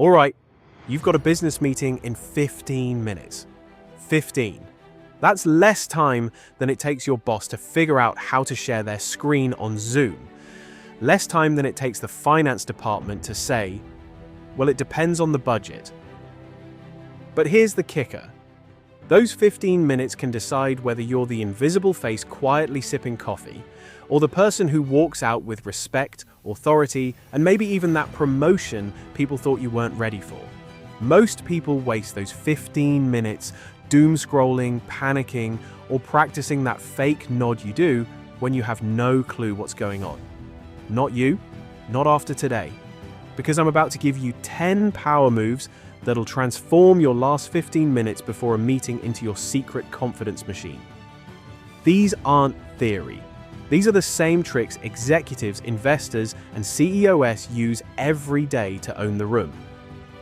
All right, you've got a business meeting in 15 minutes. 15. That's less time than it takes your boss to figure out how to share their screen on Zoom. Less time than it takes the finance department to say, well, it depends on the budget. But here's the kicker. Those 15 minutes can decide whether you're the invisible face quietly sipping coffee, or the person who walks out with respect, authority, and maybe even that promotion people thought you weren't ready for. Most people waste those 15 minutes doom scrolling, panicking, or practicing that fake nod you do when you have no clue what's going on. Not you, not after today, because I'm about to give you 10 power moves that'll transform your last 15 minutes before a meeting into your secret confidence machine. These aren't theory. These are the same tricks executives, investors, and CEOs use every day to own the room.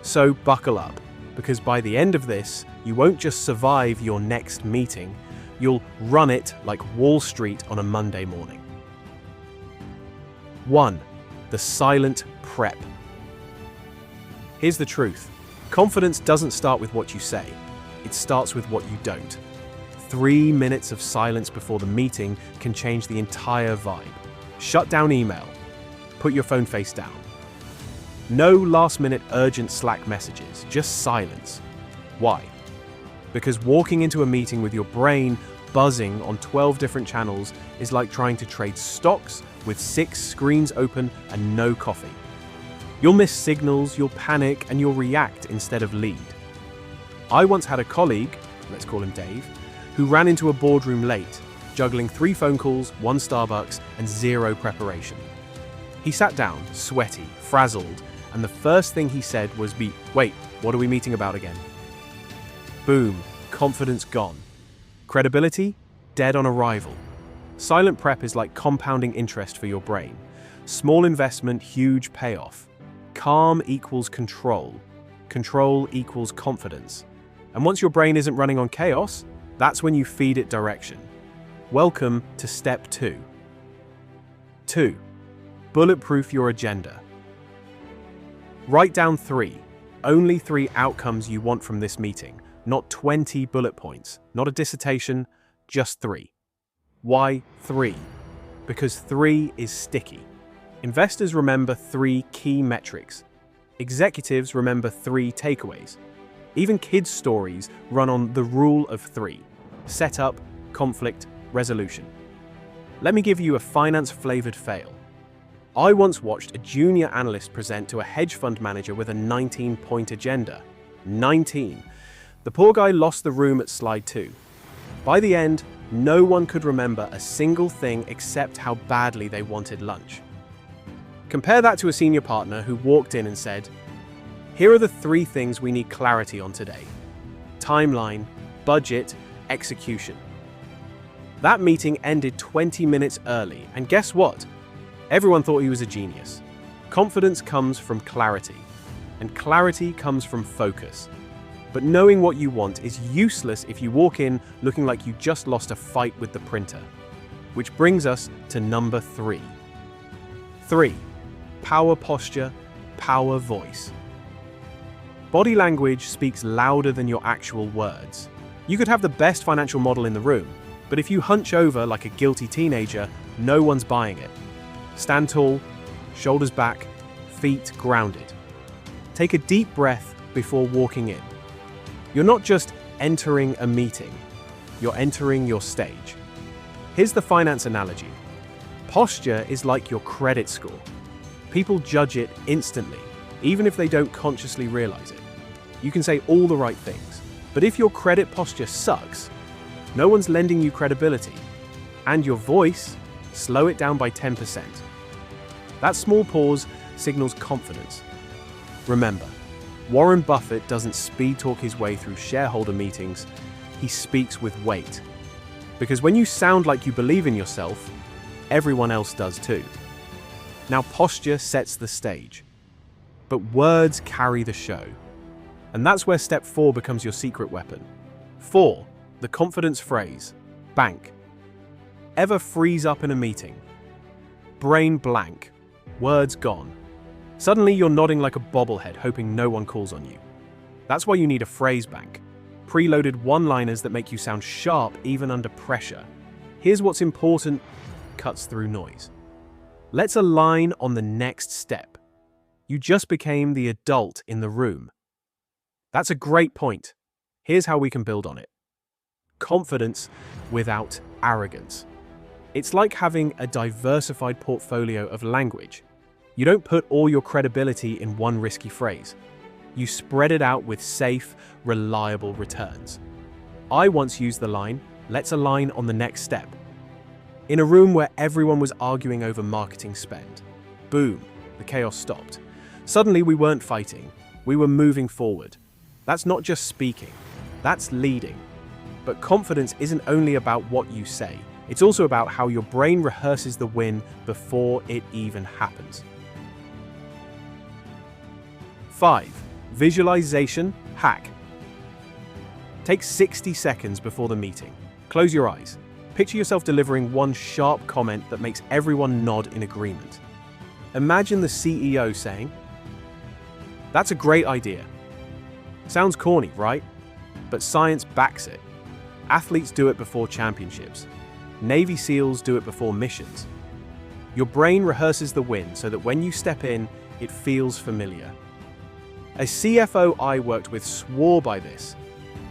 So buckle up, because by the end of this, you won't just survive your next meeting, you'll run it like Wall Street on a Monday morning. 1. The silent prep. Here's the truth. Confidence doesn't start with what you say. It starts with what you don't. 3 minutes of silence before the meeting can change the entire vibe. Shut down email. Put your phone face down. No last-minute urgent Slack messages, just silence. Why? Because walking into a meeting with your brain buzzing on 12 different channels is like trying to trade stocks with 6 screens open and no coffee. You'll miss signals, you'll panic, and you'll react instead of lead. I once had a colleague, let's call him Dave, who ran into a boardroom late, juggling 3 phone calls, 1 Starbucks, and 0 preparation. He sat down, sweaty, frazzled, and the first thing he said was, wait, what are we meeting about again? Boom, confidence gone. Credibility, dead on arrival. Silent prep is like compounding interest for your brain. Small investment, huge payoff. Calm equals control. Control equals confidence. And once your brain isn't running on chaos, that's when you feed it direction. Welcome to step 2. 2. Bulletproof your agenda. Write down 3, only 3 outcomes you want from this meeting, not 20 bullet points, not a dissertation, just 3. Why 3? Because 3 is sticky. Investors remember 3 key metrics. Executives remember 3 takeaways. Even kids' stories run on the rule of 3: setup, conflict, resolution. Let me give you a finance-flavored fail. I once watched a junior analyst present to a hedge fund manager with a 19-point agenda. 19. The poor guy lost the room at slide 2. By the end, no one could remember a single thing except how badly they wanted lunch. Compare that to a senior partner who walked in and said, "Here are the 3 things we need clarity on today: timeline, budget, execution." That meeting ended 20 minutes early, and guess what? Everyone thought he was a genius. Confidence comes from clarity, and clarity comes from focus. But knowing what you want is useless if you walk in looking like you just lost a fight with the printer. Which brings us to number 3. 3. Power posture, power voice. Body language speaks louder than your actual words. You could have the best financial model in the room, but if you hunch over like a guilty teenager, no one's buying it. Stand tall, shoulders back, feet grounded. Take a deep breath before walking in. You're not just entering a meeting, you're entering your stage. Here's the finance analogy. Posture is like your credit score. People judge it instantly, even if they don't consciously realize it. You can say all the right things, but if your credit posture sucks, no one's lending you credibility. And your voice, slow it down by 10%. That small pause signals confidence. Remember, Warren Buffett doesn't speed talk his way through shareholder meetings, he speaks with weight. Because when you sound like you believe in yourself, everyone else does too. Now posture sets the stage, but words carry the show. And that's where step 4 becomes your secret weapon. 4. The confidence phrase, bank. Ever freeze up in a meeting? Brain blank, words gone. Suddenly, you're nodding like a bobblehead, hoping no one calls on you. That's why you need a phrase bank. Preloaded one-liners that make you sound sharp even under pressure. Here's what's important, cuts through noise. Let's align on the next step. You just became the adult in the room. That's a great point. Here's how we can build on it. Confidence without arrogance. It's like having a diversified portfolio of language. You don't put all your credibility in one risky phrase. You spread it out with safe, reliable returns. I once used the line, "Let's align on the next step." In a room where everyone was arguing over marketing spend. Boom, the chaos stopped. Suddenly we weren't fighting, we were moving forward. That's not just speaking, that's leading. But confidence isn't only about what you say, it's also about how your brain rehearses the win before it even happens. 5. Visualization hack. Take 60 seconds before the meeting. Close your eyes. Picture yourself delivering one sharp comment that makes everyone nod in agreement. Imagine the CEO saying, "That's a great idea." Sounds corny, right? But science backs it. Athletes do it before championships. Navy SEALs do it before missions. Your brain rehearses the win so that when you step in, it feels familiar. A CFO I worked with swore by this.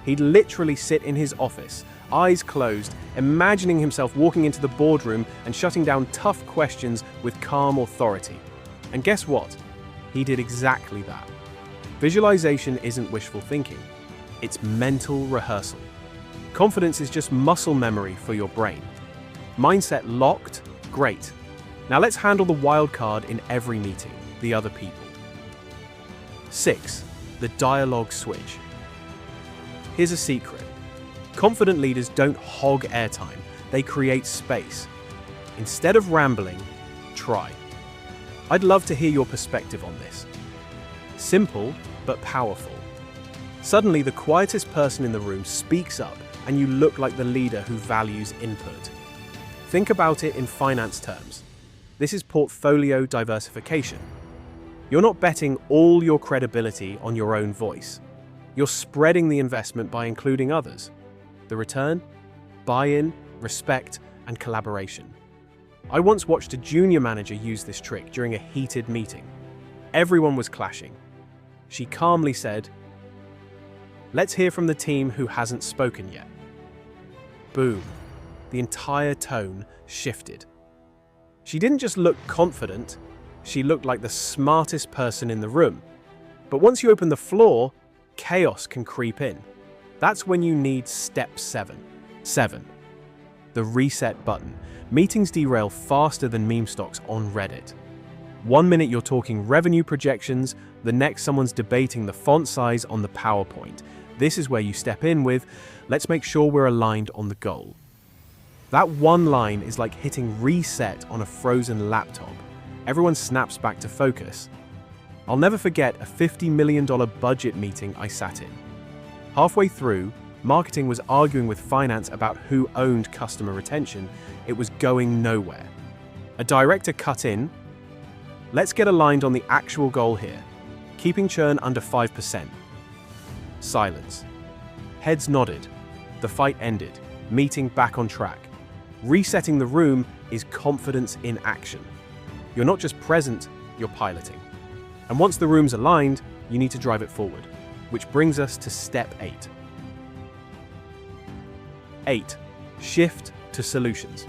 He'd literally sit in his office, eyes closed, imagining himself walking into the boardroom and shutting down tough questions with calm authority. And guess what? He did exactly that. Visualization isn't wishful thinking. It's mental rehearsal. Confidence is just muscle memory for your brain. Mindset locked? Great. Now let's handle the wild card in every meeting, the other people. 6. The dialogue switch. Here's a secret. Confident leaders don't hog airtime, they create space. Instead of rambling, try. I'd love to hear your perspective on this. Simple, but powerful. Suddenly, the quietest person in the room speaks up, and you look like the leader who values input. Think about it in finance terms. This is portfolio diversification. You're not betting all your credibility on your own voice. You're spreading the investment by including others. The return? Buy-in, respect, and collaboration. I once watched a junior manager use this trick during a heated meeting. Everyone was clashing. She calmly said, "Let's hear from the team who hasn't spoken yet." Boom. The entire tone shifted. She didn't just look confident, she looked like the smartest person in the room. But once you open the floor, chaos can creep in. That's when you need step 7. 7. The reset button. Meetings derail faster than meme stocks on Reddit. 1 minute you're talking revenue projections, the next someone's debating the font size on the PowerPoint. This is where you step in with, "Let's make sure we're aligned on the goal." That one line is like hitting reset on a frozen laptop. Everyone snaps back to focus. I'll never forget a $50 million budget meeting I sat in. Halfway through, marketing was arguing with finance about who owned customer retention. It was going nowhere. A director cut in, "Let's get aligned on the actual goal here. Keeping churn under 5%. Silence. Heads nodded. The fight ended. Meeting back on track. Resetting the room is confidence in action. You're not just present, you're piloting. And once the room's aligned, you need to drive it forward. Which brings us to step 8. 8. Shift to solutions.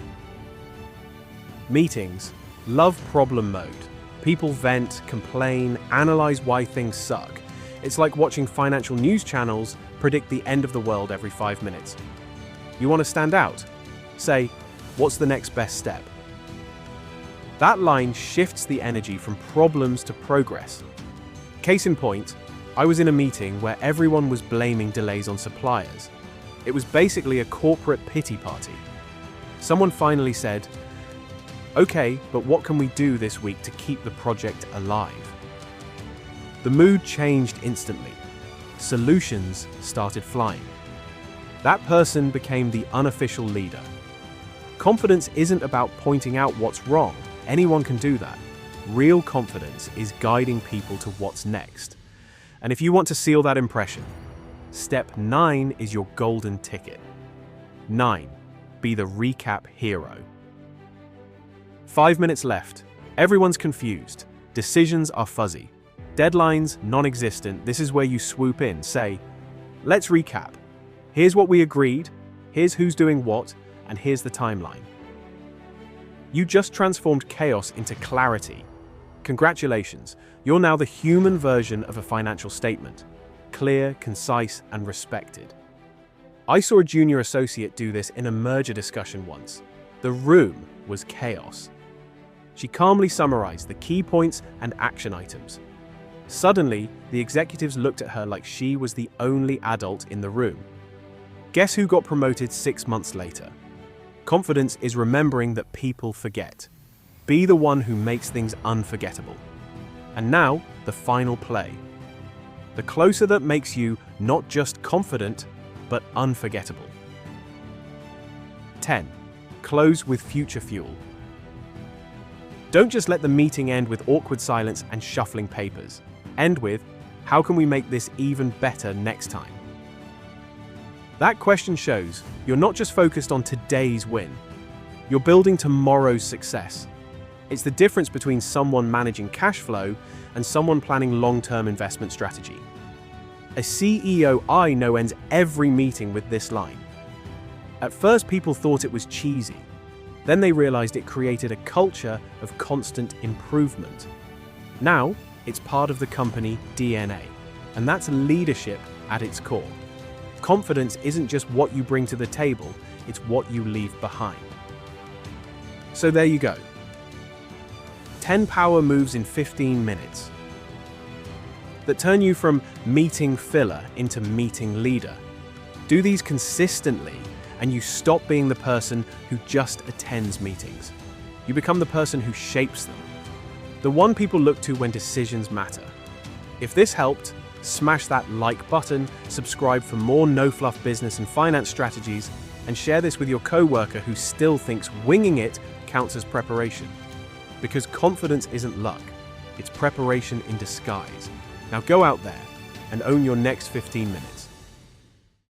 Meetings love problem mode. People vent, complain, analyze why things suck. It's like watching financial news channels predict the end of the world every 5 minutes. You want to stand out? Say, "What's the next best step?" That line shifts the energy from problems to progress. Case in point, I was in a meeting where everyone was blaming delays on suppliers. It was basically a corporate pity party. Someone finally said, "Okay, but what can we do this week to keep the project alive?" The mood changed instantly. Solutions started flying. That person became the unofficial leader. Confidence isn't about pointing out what's wrong. Anyone can do that. Real confidence is guiding people to what's next. And if you want to seal that impression, step 9 is your golden ticket. 9. Be the recap hero. 5 minutes left. Everyone's confused. Decisions are fuzzy. Deadlines non-existent. This is where you swoop in. Say, let's recap. Here's what we agreed. Here's who's doing what. And here's the timeline. You just transformed chaos into clarity. Congratulations. You're now the human version of a financial statement. Clear, concise, and respected. I saw a junior associate do this in a merger discussion once. The room was chaos. She calmly summarized the key points and action items. Suddenly, the executives looked at her like she was the only adult in the room. Guess who got promoted 6 months later? Confidence is remembering that people forget. Be the one who makes things unforgettable. And now, the final play. The closer that makes you not just confident, but unforgettable. 10. Close with future fuel. Don't just let the meeting end with awkward silence and shuffling papers. End with, how can we make this even better next time? That question shows you're not just focused on today's win. You're building tomorrow's success. It's the difference between someone managing cash flow and someone planning long-term investment strategy. A CEO I know ends every meeting with this line. At first, people thought it was cheesy. Then they realized it created a culture of constant improvement. Now, it's part of the company DNA, and that's leadership at its core. Confidence isn't just what you bring to the table, it's what you leave behind. So there you go. 10 power moves in 15 minutes that turn you from meeting filler into meeting leader. Do these consistently, and you stop being the person who just attends meetings. You become the person who shapes them. The one people look to when decisions matter. If this helped, smash that like button, subscribe for more no-fluff business and finance strategies, and share this with your coworker who still thinks winging it counts as preparation. Because confidence isn't luck, it's preparation in disguise. Now go out there and own your next 15 minutes.